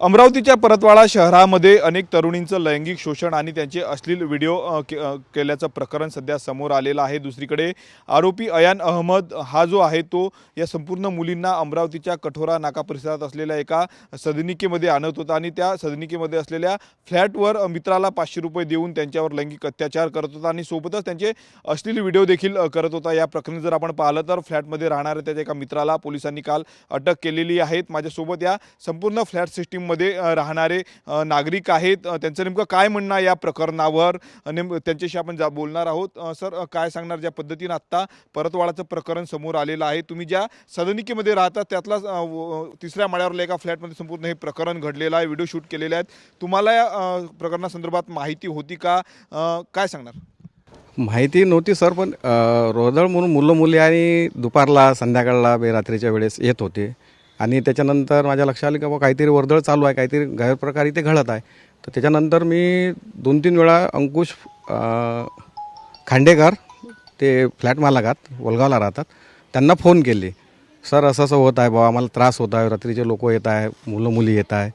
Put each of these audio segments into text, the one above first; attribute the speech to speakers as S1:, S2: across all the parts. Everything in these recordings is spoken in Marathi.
S1: अमरावतीच्या परतवाडा शहरामध्ये अनेक तरुणींचं लैंगिक शोषण आणि त्यांचे अश्लील व्हिडिओ केल्याचं प्रकरण सध्या समोर आलेलं आहे। दुसरीकडे आरोपी अयान अहमद हा जो आहे तो या संपूर्ण मुलींना अमरावतीच्या कठोरा नाका परिसरात असलेल्या एका सदनिकेमध्ये आणत होता आणि त्या सदनिकेमध्ये असलेल्या फ्लॅटवर मित्राला 500 रुपये देऊन त्यांच्यावर लैंगिक अत्याचार करत होता आणि सोबतच त्यांचे अश्लील व्हिडिओ देखील करत होता। या प्रकरणी जर आपण पाहिलं तर फ्लॅटमध्ये राहणाऱ्या त्याच्या एका मित्राला पोलिसांनी काल अटक केलेली आहे। माझ्यासोबत या संपूर्ण फ्लॅट सिस्टीम मध्ये राहणारे नागरिक आहेत। त्यांचं नेमकं काय म्हणणं या प्रकरणावर त्यांच्याशी आपण बोलणार आहोत। सर, काय सांगणार ज्या पद्धतीने आता परतवाडाचं प्रकरण समोर आलेलं आहे? तुम्ही ज्या सदनिकेमध्ये राहता त्यातला तिसऱ्या माळ्यावरल्या एका फ्लॅटमध्ये संपूर्ण हे प्रकरण घडलेलं आहे, व्हिडिओ शूट केलेले आहेत। तुम्हाला या प्रकरणासंदर्भात माहिती होती का? काय सांगणार?
S2: माहिती नव्हती सर, पण रोजळ म्हणून मुलं मुली आणि दुपारला संध्याकाळला बेरात्रीच्या वेळेस येत होते आणि त्याच्यानंतर माझ्या लक्षात आलं की बाबा काहीतरी वर्दळ चालू आहे, काहीतरी गैरप्रकार इथे घडत आहे। तर त्याच्यानंतर मी 2-3 वेळा अंकुश खांडेकर, ते फ्लॅट मालकात वलगावला राहतात, त्यांना फोन केले। सर असं असं होत आहे बाबा, आम्हाला त्रास होत आहे, रात्रीचे लोक येत आहे, मुलं मुली येत आहे,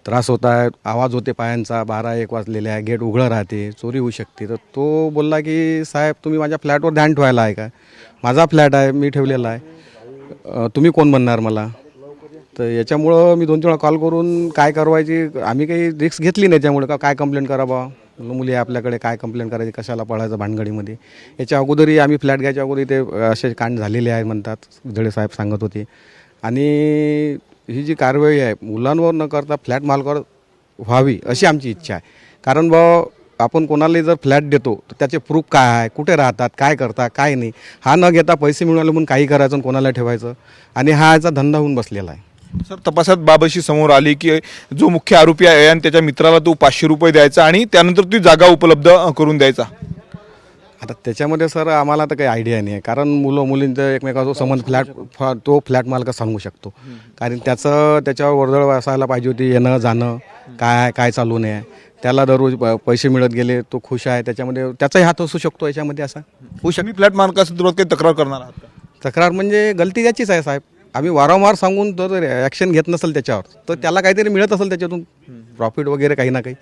S2: त्रास होत आहे, आवाज होते पायांचा, 12-1 वाजलेले आहे, गेट उघडं राहते, चोरी होऊ शकते। तर तो बोलला की साहेब तुम्ही माझ्या फ्लॅटवर ध्यान ठेवायला आहे का? माझा फ्लॅट आहे, मी ठेवलेला आहे, तुम्ही कोण म्हणणार मला? तर याच्यामुळं मी 2-3 वेळा कॉल करून काय करवायची, आम्ही काही रिस्क घेतली नाही त्यामुळे का काय कंप्लेंट करा बा, मुली आहे आपल्याकडे, काय कंप्लेंट करायची, कशाला पळायचं भानगडीमध्ये। याच्या अगोदरही आम्ही फ्लॅट घ्यायच्या अगोदर इथे असे कांड झालेले आहे म्हणतात, जडे साहेब सांगत होते। आणि ही जी कारवाई आहे मुलांवर न करता फ्लॅट मालकावर व्हावी अशी आमची इच्छा आहे। कारण बा आपण कोणालाही जर फ्लॅट देतो तर त्याचे प्रूफ काय आहे, कुठे राहतात, काय करतात, काय नाही, हा न घेता पैसे मिळवले म्हणून काही करायचं आणि कोणाला ठेवायचं, आणि हा याचा धंदा होऊन बसलेला आहे।
S1: सर, तपासात बाबशी समोर आली की जो मुख्य आरोपी आहे अयान, त्याच्या मित्राला तो 500 रुपये द्यायचा आणि त्यानंतर ती जागा उपलब्ध करून द्यायचा।
S2: आता त्याच्यामध्ये सर आम्हाला तर काही आयडिया नाही आहे, कारण मुलं मुलींचं एकमेकाचा संबंध तो फ्लॅट मालक सांगू शकतो, कारण त्याच्यावर वर्दळ असायला पाहिजे होती, येणं जाणं काय चालू नाही आहे, त्याला दररोज पैसे मिळत गेले, तो खुश आहे, त्याच्यामध्ये त्याचाही हात असू शकतो याच्यामध्ये, असा होऊ शकतो।
S1: मी फ्लॅट मालकासंदर्भात काही तक्रार करणार आहात का?
S2: तक्रार म्हणजे गलती त्याचीच आहे साहेब, आम्ही वारंवार सांगून तो जर ॲक्शन घेत नसेल त्याच्यावर तर त्याला काहीतरी मिळत असेल त्याच्यातून प्रॉफिट वगैरे काही ना काही।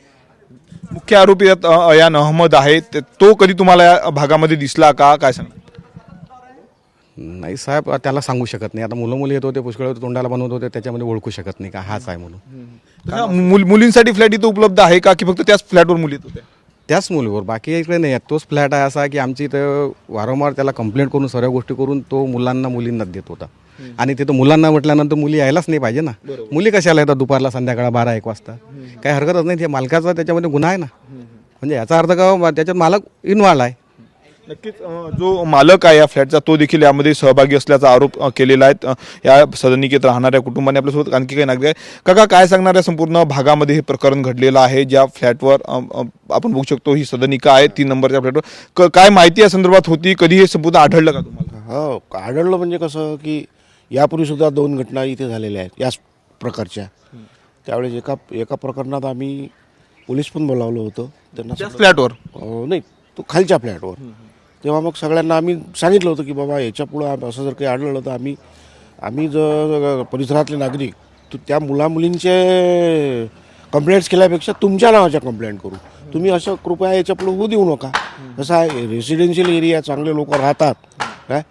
S1: मुख्य आरोपी अयान अहमद आहे, तो कधी तुम्हाला या भागामध्ये दिसला का? काय सांगणार?
S2: नाही साहेब, त्याला सांगू शकत नाही। आता मुलं मुली येत होते, पुष्कळ होते, तोंडाला बनवत होते, त्याच्यामध्ये ओळखू शकत नाही का हाच आहे म्हणून।
S1: मुलींसाठी फ्लॅट इथं उपलब्ध आहे का, की फक्त त्याच फ्लॅटवर मुली येत होत्या?
S2: त्याच मुलीवर, बाकी इकडे नाही आहे। तोच फ्लॅट आहे असा की आमची इथं वारंवार त्याला कंप्लेंट करून सर्व गोष्टी करून तो मुलांना मुलींना देत होता, आणि तिथं मुलांना म्हटल्यानंतर मुली यायलाच नाही पाहिजे ना। मुली कशाला येतात दुपारला, संध्याकाळ 12-1 वाजता? काही हरकतच नाही, ते मालकाचा त्याच्यामध्ये गुन्हा आहे ना, म्हणजे याचा अर्थ का त्याच्यात मालक इन्व्हॉल्व आहे।
S1: नक्कीच जो मालक आहे या फ्लॅटचा तो देखील यामध्ये सहभागी असल्याचा आरोप केलेला आहे। या सदनिकेत राहणाऱ्या कुटुंबाने आपल्यासोबत आणखी काही नागरिक आहे। काका, काय सांगणार या संपूर्ण भागामध्ये हे प्रकरण घडलेलं आहे, ज्या फ्लॅटवर आपण बघू शकतो ही सदनिका आहे 3 नंबरच्या फ्लॅटवर, काय माहिती या संदर्भात होती? कधी हे संपूर्ण आढळलं का तुम्हाला?
S3: हो, आढळलं म्हणजे कसं की यापूर्वीसुद्धा 2 घटना इथे झालेल्या आहेत याच प्रकारच्या। त्यावेळेस एका प्रकरणात आम्ही पोलीस पण बोलावलं होतं त्यांना,
S1: फ्लॅटवर
S3: नाही, तो खालच्या फ्लॅटवर। तेव्हा मग सगळ्यांना आम्ही सांगितलं होतं की बाबा याच्या पुढं असं जर काही आढळलं तर आम्ही जर परिसरातले नागरिक तर त्या मुलामुलींचे कंप्लेंट्स केल्यापेक्षा तुमच्या नावाच्या कंप्लेंट करू, तुम्ही असं कृपया याच्या पुढं होऊ देऊ नका। कसं आहे, रेसिडेन्शियल एरिया, चांगले लोक राहतात, काय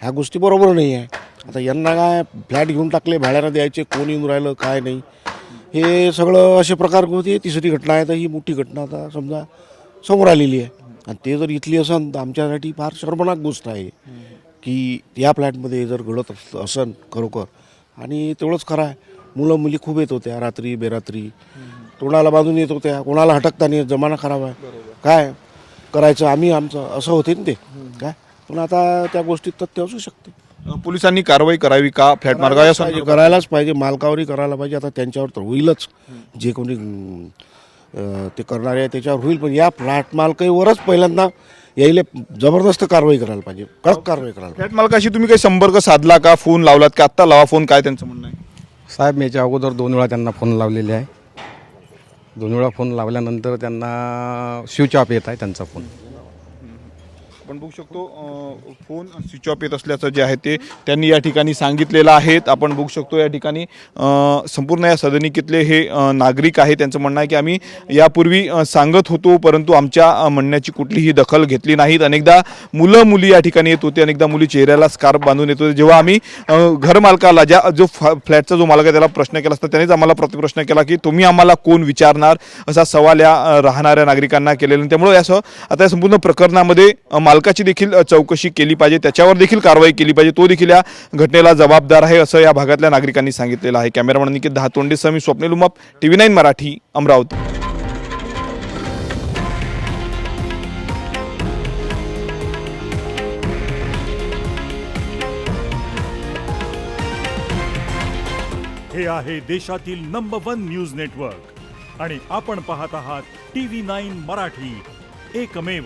S3: ह्या गोष्टी बरोबर नाही आहे। आता यांना काय फ्लॅट घेऊन टाकले, भाड्यानं द्यायचे, कोण येऊन राहिलं काय नाही, हे सगळं असे प्रकार होते। तिसरी घटना आहे, तर ही मोठी घटना आता समजा समोर आलेली आहे, आणि ते जर इथली असन तर आमच्यासाठी फार शर्मनाक गोष्ट आहे की या फ्लॅटमध्ये जर घडत असन खरोखर। आणि तेवढंच खरं आहे, मुलं मुली खूप येत होत्या रात्री बेरात्री, तोंडाला बांधून येत होत्या, कोणाला हटकता नाही, जमाना खराब आहे, काय करायचं आम्ही आमचं असं होते ना ते काय। पण आता त्या गोष्टीत तथ्य असू शकते।
S1: पोलिसांनी कारवाई करावी का फ्लॅट मालकाला?
S3: करायलाच पाहिजे, मालकावरही करायला पाहिजे। आता त्यांच्यावर तर होईलच, जे कोणी ते करणारे आहे त्याच्यावर होईल, पण या फ्लॅट मालकावरच पहिल्यांदा यायला जबरदस्त कारवाई करायला पाहिजे, कडक कारवाई करायला पाहिजे।
S1: फ्लॅट मालकाशी तुम्ही काही संपर्क साधला का, फोन लावलात का? आत्ता लावा फोन, काय त्यांचं म्हणणं आहे?
S2: साहेब, मी याच्या अगोदर 2 वेळा त्यांना फोन लावलेले आहे, 2 वेळा फोन लावल्यानंतर त्यांना स्विच ऑफ येत आहे त्यांचा फोन।
S1: आपण बघू शकतो फोन स्विच ऑफ येत असल्याचं जे आहे ते त्यांनी या ठिकाणी सांगितलेलं आहे. आपण बघू शकतो या ठिकाणी संपूर्ण या सदनिकेतले हे नागरिक आहे. त्यांचं म्हणणं आहे की आम्ही यापूर्वी सांगत होतो परंतु आमच्या म्हणण्याची कुठलीही दखल घेतली नाहीत. अनेकदा मुलं मुली या ठिकाणी येत होते, अनेकदा मुली चेहऱ्याला स्कार्फ बांधून येत होते. जेव्हा आम्ही घरमालकाला जो फ्लॅटचा जो मालक आहे त्याला प्रश्न केला असता त्यानेच आम्हाला प्रतिप्रश्न केला की तुम्ही आम्हाला कोण विचारणार, असा सवाल या राहणाऱ्या नागरिकांना केलेला. त्यामुळे यासह आता या संपूर्ण प्रकरणामध्ये मालकाची देखील चौकशी केली पाहिजे, त्याच्यावर देखील कारवाई केली पाहिजे. तो देखील या घटनेला जबाबदार आहे असं या भागातल्या नागरिकांनी सांगितलेलं आहे. कॅमेरामॅन निकेत दहातोंडेसह मी स्वप्नील उमाप, TV9 मराठी, अमरावती.
S4: हे आहे देशातील नंबर 1 न्यूज नेटवर्क आणि आपण पाहत आहात TV9 मराठी, एकमेव.